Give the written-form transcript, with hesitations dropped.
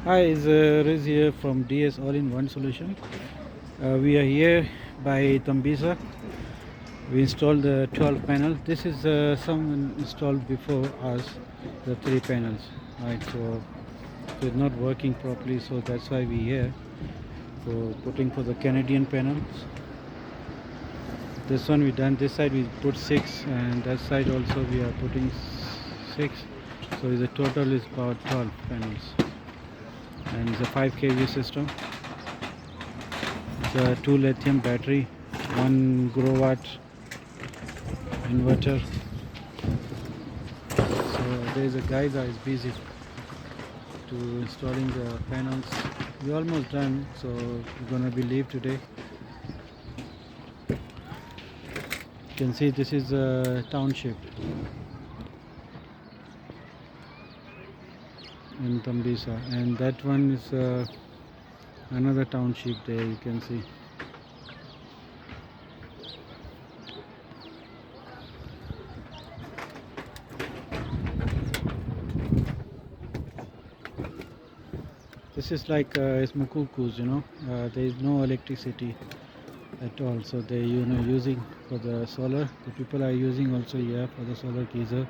Hi, it's Riz here from DS All-in-One Solution. We are here by Tambisa. We installed the 12 panels. This is someone installed before us, the 3 panels. Right, so it's not working properly, so that's why we here for putting for the Canadian panels. This one we done. This side we put 6, and that side also we are putting 6. So the total is about 12 panels, and it's a 5 kV system. It's a 2 lithium battery, 1 growatt inverter. So there's a guy that is busy to installing the panels. We're almost done, so we're gonna be leave today. You can see this is a township in Tambisa, and that one is another township there. You can see. This is like Smukukus, there is no electricity at all, so they using for the solar. The people are using also here for the solar geyser.